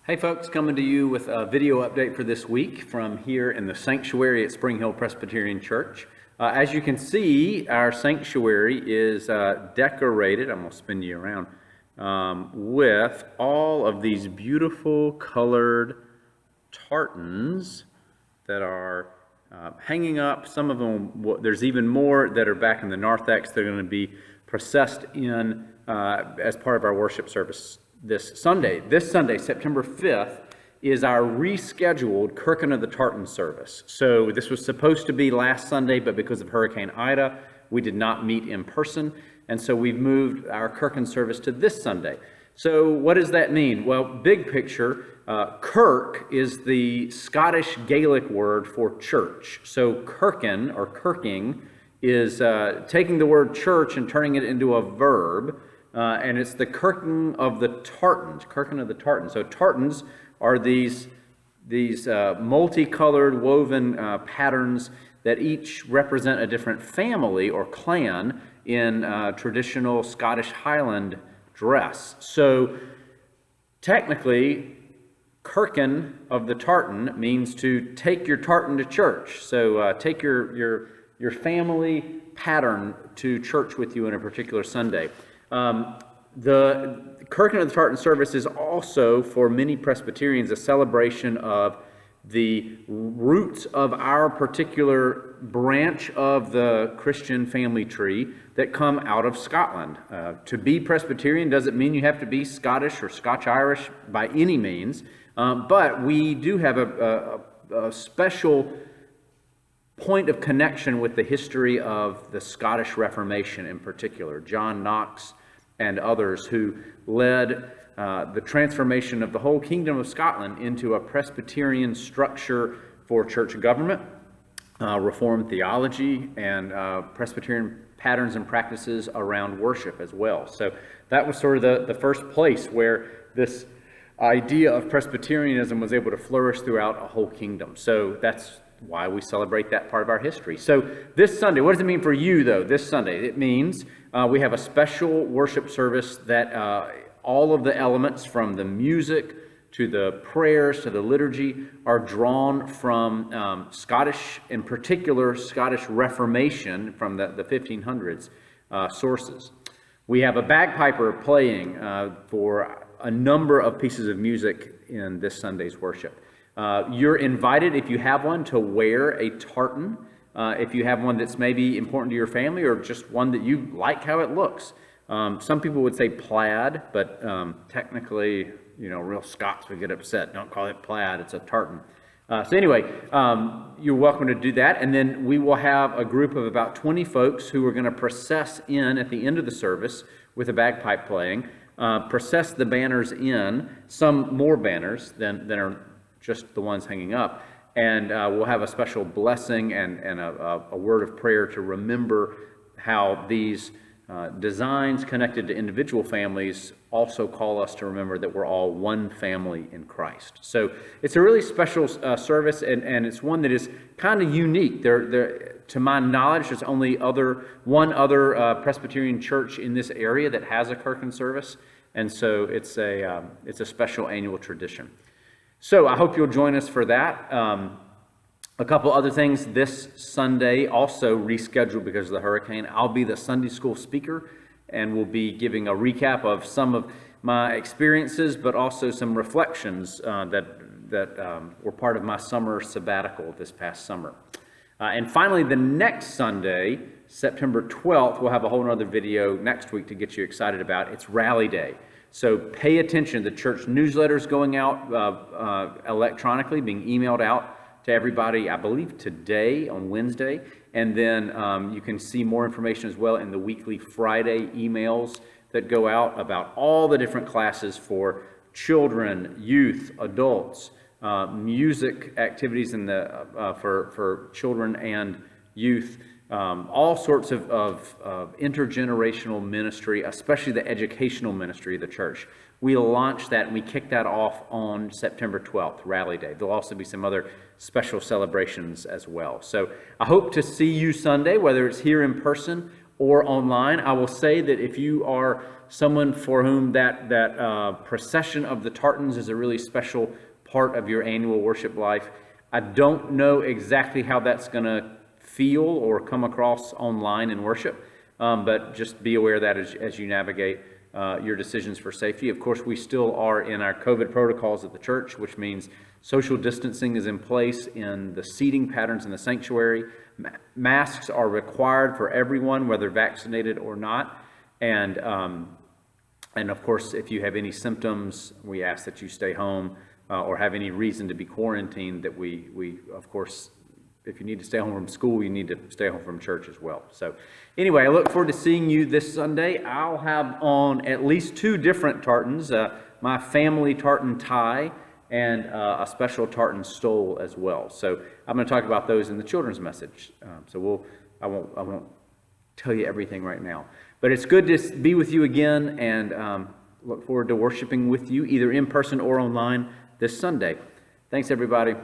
Hey folks, coming to you with a video update for this week from here in the sanctuary at Spring Hill Presbyterian Church. As you can see, our sanctuary is decorated, I'm going to spin you around, with all of these beautiful colored tartans that are hanging up. Some of them, there's even more that are back in the narthex. They're going to be processed in as part of our worship service this Sunday. This Sunday, September 5th, is our rescheduled Kirkin of the Tartans service. So this was supposed to be last Sunday, but because of Hurricane Ida, we did not meet in person. And so we've moved our Kirkin service to this Sunday. So what does that mean? Well, big picture, Kirk is the Scottish Gaelic word for church. So Kirkin, or Kirking, is taking the word church and turning it into a verb. And it's the Kirkin of the Tartans, Kirkin of the Tartans. So Tartans are these multicolored woven patterns that each represent a different family or clan in traditional Scottish Highland dress. So technically, Kirkin of the Tartan means to take your tartan to church. So take your family pattern to church with you on a particular Sunday. The Kirkin of the Tartan service is also, for many Presbyterians, a celebration of the roots of our particular branch of the Christian family tree that come out of Scotland. To be Presbyterian doesn't mean you have to be Scottish or Scotch-Irish by any means, but we do have a special point of connection with the history of the Scottish Reformation in particular. John Knox and others who led the transformation of the whole Kingdom of Scotland into a Presbyterian structure for church government, Reformed theology, and Presbyterian patterns and practices around worship as well. So that was sort of the first place where this idea of Presbyterianism was able to flourish throughout a whole kingdom. So that's why we celebrate that part of our history. So this Sunday, what does it mean for you though, this Sunday? It means we have a special worship service that all of the elements from the music to the prayers to the liturgy are drawn from Scottish, in particular Scottish Reformation from the 1500s sources. We have a bagpiper playing for a number of pieces of music in this Sunday's worship. You're invited, if you have one, to wear a tartan. If you have one that's maybe important to your family or just one that you like how it looks. Some people would say plaid, but technically, real Scots would get upset. Don't call it plaid, it's a tartan. So anyway, you're welcome to do that. And then we will have a group of about 20 folks who are going to process in at the end of the service with a bagpipe playing, process the banners in, some more banners than are just the ones hanging up, and we'll have a special blessing and a word of prayer to remember how these designs connected to individual families also call us to remember that we're all one family in Christ. So it's a really special service, and it's one that is kind of unique. To my knowledge, there's only one other Presbyterian church in this area that has a Kirkin service, and so it's a special annual tradition. So I hope you'll join us for that. A couple other things this Sunday, also rescheduled because of the hurricane. I'll be the Sunday school speaker, and we'll be giving a recap of some of my experiences, but also some reflections that were part of my summer sabbatical this past summer. And finally, the next Sunday, September 12th, we'll have a whole other video next week to get you excited about. It's Rally Day. So pay attention. The church newsletter is going out electronically, being emailed out to everybody, I believe today on Wednesday. And then you can see more information as well in the weekly Friday emails that go out about all the different classes for children, youth, adults, music activities for children and youth. All sorts of intergenerational ministry, especially the educational ministry of the church. We launched that and we kicked that off on September 12th, Rally Day. There'll also be some other special celebrations as well. So I hope to see you Sunday, whether it's here in person or online. I will say that if you are someone for whom that procession of the Tartans is a really special part of your annual worship life, I don't know exactly how that's going to feel or come across online in worship, but just be aware of that as you navigate your decisions for safety. Of course, we still are in our COVID protocols at the church, which means social distancing is in place in the seating patterns in the sanctuary. Masks are required for everyone, whether vaccinated or not. And of course, if you have any symptoms, we ask that you stay home, or have any reason to be quarantined, that we of course, if you need to stay home from school, you need to stay home from church as well. So anyway, I look forward to seeing you this Sunday. I'll have on at least 2 different tartans, my family tartan tie and a special tartan stole as well. So I'm going to talk about those in the children's message. I won't tell you everything right now. But it's good to be with you again, and look forward to worshiping with you either in person or online this Sunday. Thanks, everybody.